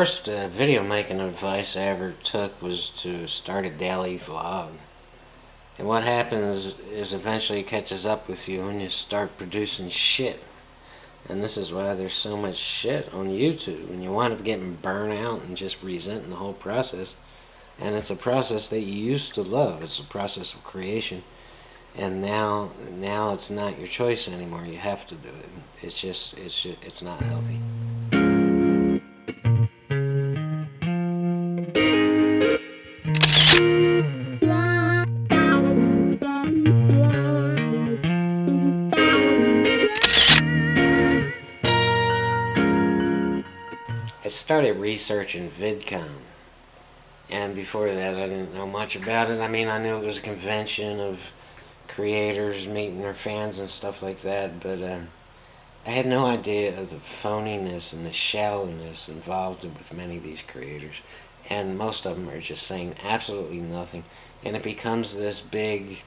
first video making advice I ever took was to start a daily vlog. And what happens is eventually it catches up with you and you start producing shit. And this is why there's so much shit on YouTube. And you wind up getting burnt out and just resenting the whole process. And it's a process that you used to love. It's a process of creation. And now it's not your choice anymore. You have to do it. It's not healthy. I started researching VidCON, and before that I didn't know much about it. I mean, I knew it was a convention of creators meeting their fans and stuff like that, but I had no idea of the phoniness and the shallowness involved with many of these creators, and most of them are just saying absolutely nothing, and it becomes this big,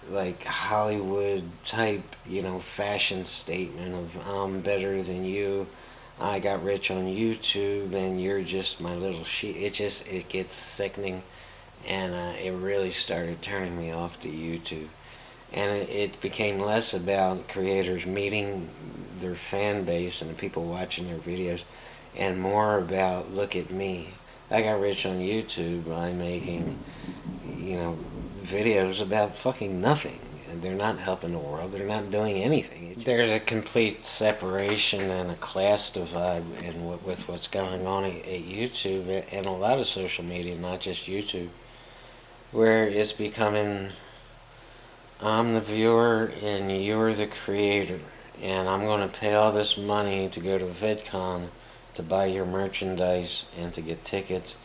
like, Hollywood type, fashion statement of I'm better than you. I got rich on YouTube and you're just my little sheep. It gets sickening, and it really started turning me off to YouTube. And it became less about creators meeting their fan base and the people watching their videos, and more about, look at me. I got rich on YouTube by making, videos about fucking nothing. They're not helping the world. They're not doing anything. There's a complete separation and a class divide with what's going on at YouTube and a lot of social media, not just YouTube, where it's becoming, I'm the viewer and you're the creator, and I'm going to pay all this money to go to VidCon to buy your merchandise and to get tickets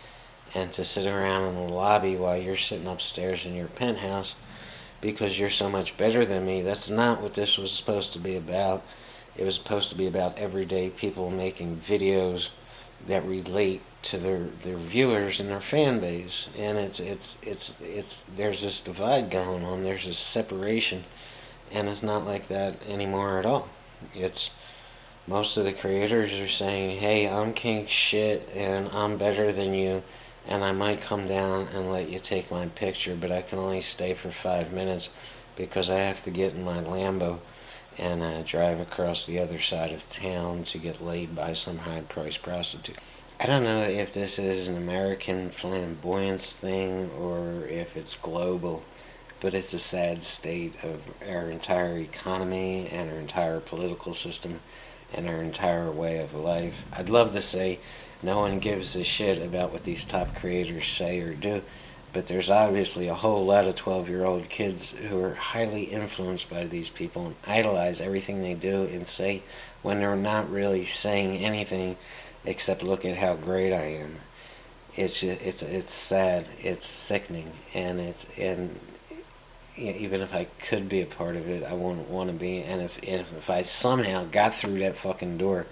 and to sit around in the lobby while you're sitting upstairs in your penthouse because you're so much better than me. That's not what this was supposed to be about. It was supposed to be about everyday people making videos that relate to their viewers and their fan base. And it's there's this divide going on. There's this separation, and it's not like that anymore at all. It's most of the creators are saying, hey, I'm king shit and I'm better than you, and I might come down and let you take my picture, but I can only stay for 5 minutes because I have to get in my Lambo and drive across the other side of town to get laid by some high-priced prostitute. I don't know if this is an American flamboyance thing or if it's global, but it's a sad state of our entire economy and our entire political system and our entire way of life. I'd love to say no one gives a shit about what these top creators say or do, but there's obviously a whole lot of 12-year-old kids who are highly influenced by these people and idolize everything they do and say when they're not really saying anything except look at how great I am. It's sad, it's sickening, and even if I could be a part of it, I wouldn't want to be. And if I somehow got through that fucking door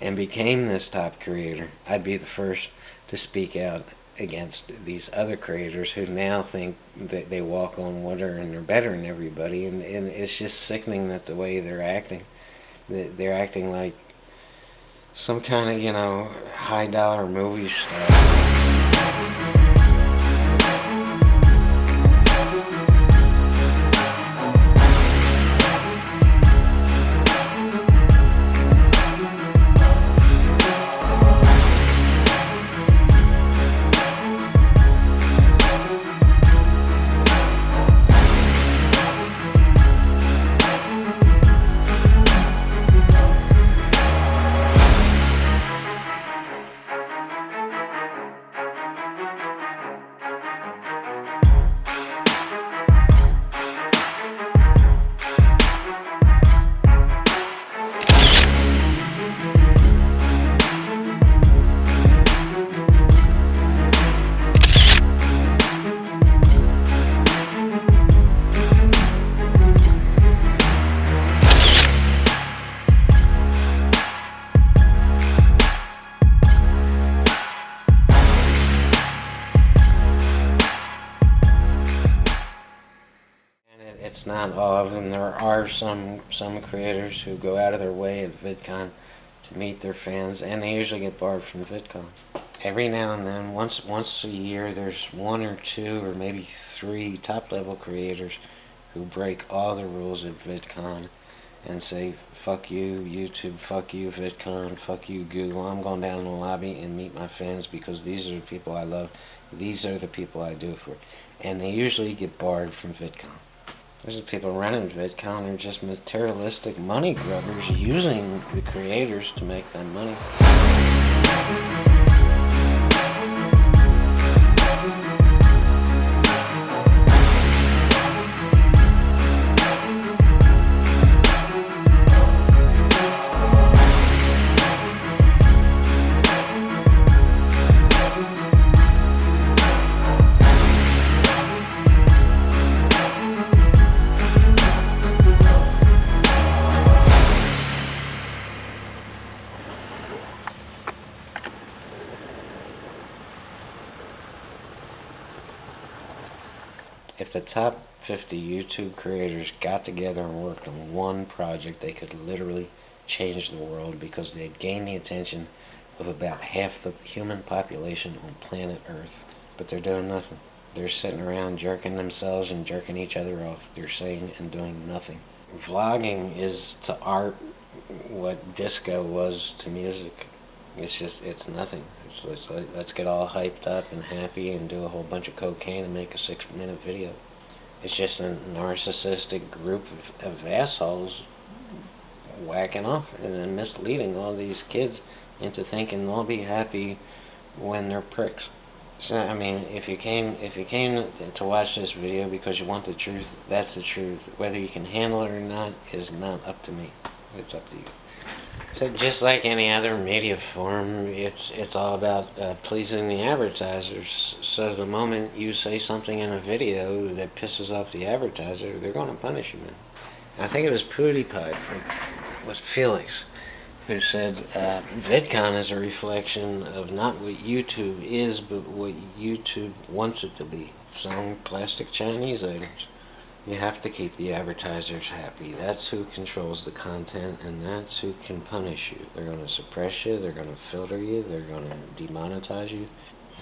and became this top creator, I'd be the first to speak out against these other creators who now think that they walk on water and they're better than everybody. And it's just sickening that the way they're acting. They're acting like some kind of, high-dollar movie star. It's not all of them. There are some creators who go out of their way at VidCon to meet their fans, and they usually get barred from VidCon. Every now and then, once a year, there's one or two or maybe three top-level creators who break all the rules at VidCon and say, fuck you, YouTube, fuck you, VidCon, fuck you, Google. I'm going down in the lobby and meet my fans because these are the people I love. These are the people I do it for. And they usually get barred from VidCon. There's people running VidCon are just materialistic money grubbers using the creators to make them money. If the top 50 YouTube creators got together and worked on one project, they could literally change the world because they'd gain the attention of about half the human population on planet Earth. But they're doing nothing. They're sitting around jerking themselves and jerking each other off. They're saying and doing nothing. Vlogging is to art what disco was to music. It's nothing. Let's get all hyped up and happy and do a whole bunch of cocaine and make a 6-minute video. It's just a narcissistic group of assholes whacking off and misleading all these kids into thinking they'll be happy when they're pricks. So, I mean, if you came to watch this video because you want the truth, that's the truth. Whether you can handle it or not is not up to me. It's up to you. So just like any other media form, it's all about pleasing the advertisers. So the moment you say something in a video that pisses off the advertiser, they're going to punish you, man. I think it was PewdiePie, was Felix, who said VidCon is a reflection of not what YouTube is, but what YouTube wants it to be. Selling plastic Chinese items. You have to keep the advertisers happy. That's who controls the content, and that's who can punish you. They're going to suppress you, they're going to filter you, they're going to demonetize you.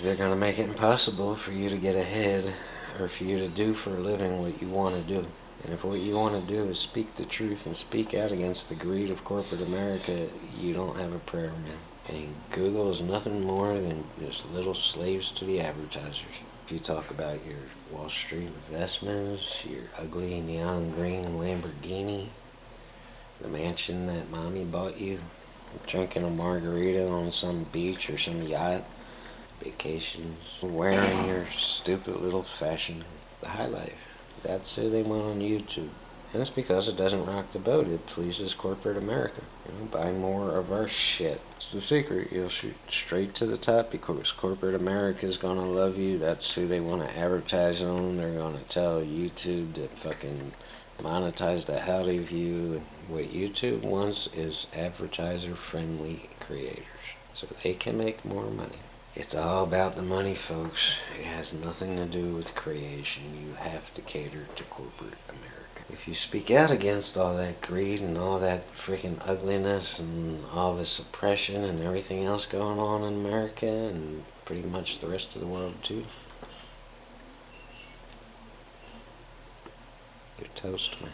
They're going to make it impossible for you to get ahead or for you to do for a living what you want to do. And if what you want to do is speak the truth and speak out against the greed of corporate America, you don't have a prayer, man. And Google is nothing more than just little slaves to the advertisers. If you talk about your Wall Street investments, your ugly neon green Lamborghini, the mansion that mommy bought you, drinking a margarita on some beach or some yacht, vacations, wearing your stupid little fashion, the high life. That's who they want on YouTube. And it's because it doesn't rock the boat. It pleases corporate America. Buy more of our shit. It's the secret. You'll shoot straight to the top because corporate America is going to love you. That's who they want to advertise on. They're going to tell YouTube to fucking monetize the hell out of you. What YouTube wants is advertiser-friendly creators so they can make more money. It's all about the money, folks. It has nothing to do with creation. You have to cater to corporate America. If you speak out against all that greed and all that freaking ugliness and all the suppression and everything else going on in America and pretty much the rest of the world too, you're toast, man.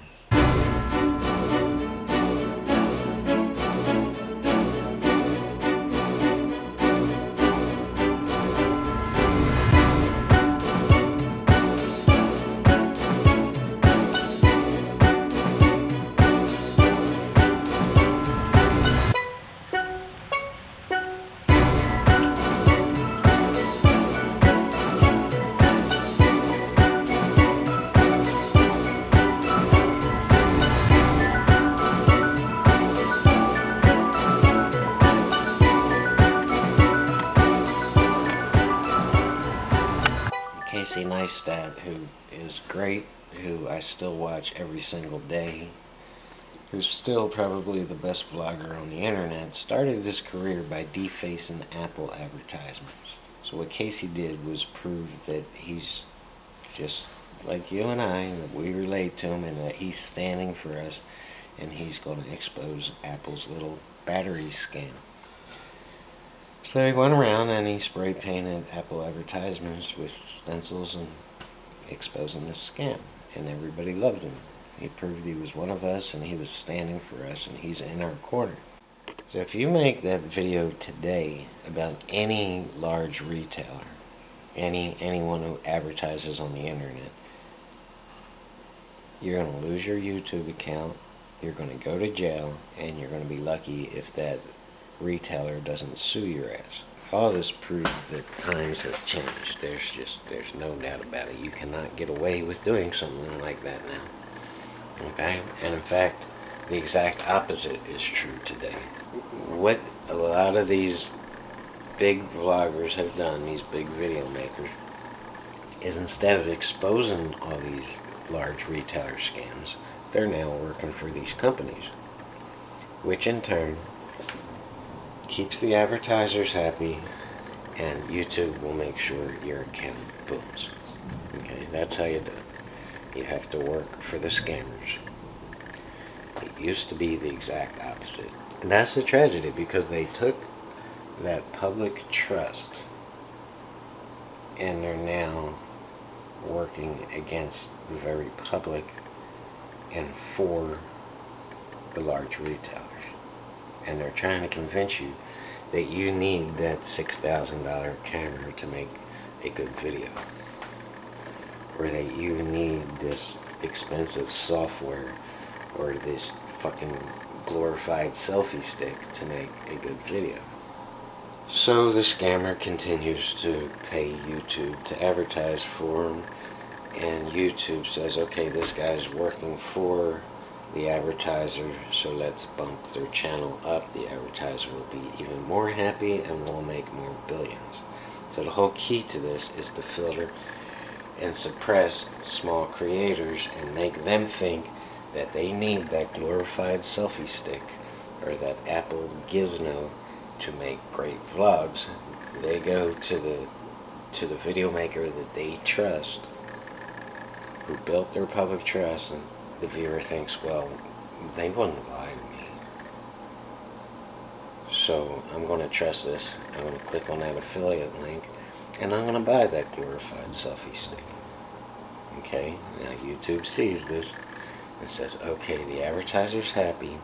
Casey Neistat, who is great, who I still watch every single day, who's still probably the best vlogger on the internet, started his career by defacing Apple advertisements. So what Casey did was prove that he's just like you and I, that we relate to him and that he's standing for us, and he's going to expose Apple's little battery scam. So he went around and he spray painted Apple advertisements with stencils and exposing this scam. And everybody loved him. He proved he was one of us and he was standing for us and he's in our corner. So if you make that video today about any large retailer, anyone who advertises on the internet, you're going to lose your YouTube account, you're going to go to jail, and you're going to be lucky if that retailer doesn't sue your ass. All this proves that times have changed. There's no doubt about it. You cannot get away with doing something like that now. Okay? And in fact, the exact opposite is true today. What a lot of these big vloggers have done, these big video makers, is instead of exposing all these large retailer scams, they're now working for these companies, which in turn keeps the advertisers happy, and YouTube will make sure your account booms. Okay, that's how you do it. You have to work for the scammers. It used to be the exact opposite. And that's the tragedy, because they took that public trust and they're now working against the very public and for the large retailers. And they're trying to convince you that you need that $6,000 camera to make a good video, or that you need this expensive software or this fucking glorified selfie stick to make a good video. So the scammer continues to pay YouTube to advertise for him, and YouTube says, okay, this guy's working for the advertiser, so let's bump their channel up. The advertiser will be even more happy and will make more billions. So the whole key to this is to filter and suppress small creators and make them think that they need that glorified selfie stick or that Apple gizmo to make great vlogs. They go to the video maker that they trust, who built their public trust, and the viewer thinks, well, they wouldn't lie to me, so I'm going to trust this. I'm going to click on that affiliate link and I'm going to buy that glorified selfie stick. Okay, now YouTube sees this and says, okay, the advertiser's happy.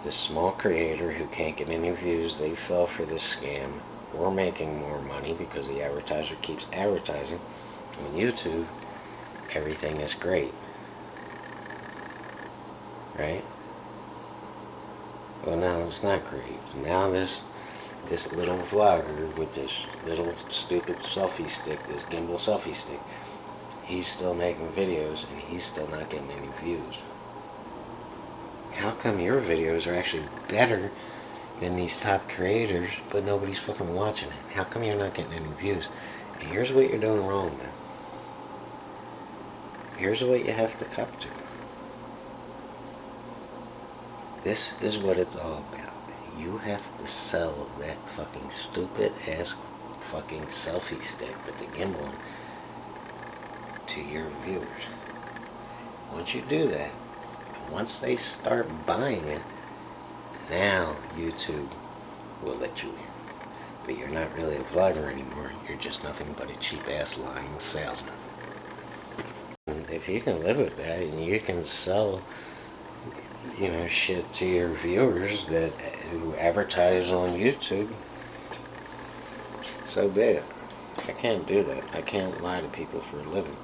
The small creator who can't get any views, they fell for this scam. We're making more money because the advertiser keeps advertising. On YouTube, everything is great. Right? Well, now it's not great. Now this little vlogger with this little stupid selfie stick, this gimbal selfie stick, he's still making videos and he's still not getting any views. How come your videos are actually better than these top creators, but nobody's fucking watching it? How come you're not getting any views? And here's what you're doing wrong, man. Here's what you have to cop to. This is what it's all about. You have to sell that fucking stupid ass fucking selfie stick with the gimbal to your viewers. Once you do that, once they start buying it, now YouTube will let you in. But you're not really a vlogger anymore. You're just nothing but a cheap-ass lying salesman. And if you can live with that and you can sell, you know, shit to your viewers who advertise on YouTube, so be it. I can't do that. I can't lie to people for a living.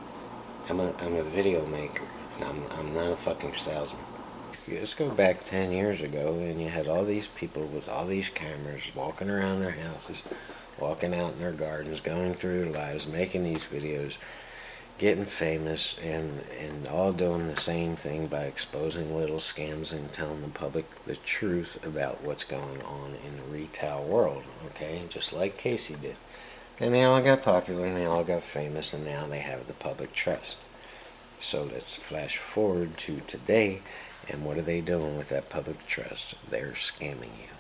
I'm a video maker. I'm not a fucking salesman. Let's go back 10 years ago, and you had all these people with all these cameras walking around their houses, walking out in their gardens, going through their lives, making these videos, getting famous, and all doing the same thing by exposing little scams and telling the public the truth about what's going on in the retail world, okay? Just like Casey did. And they all got popular, and they all got famous, and now they have the public trust. So let's flash forward to today, and what are they doing with that public trust? They're scamming you.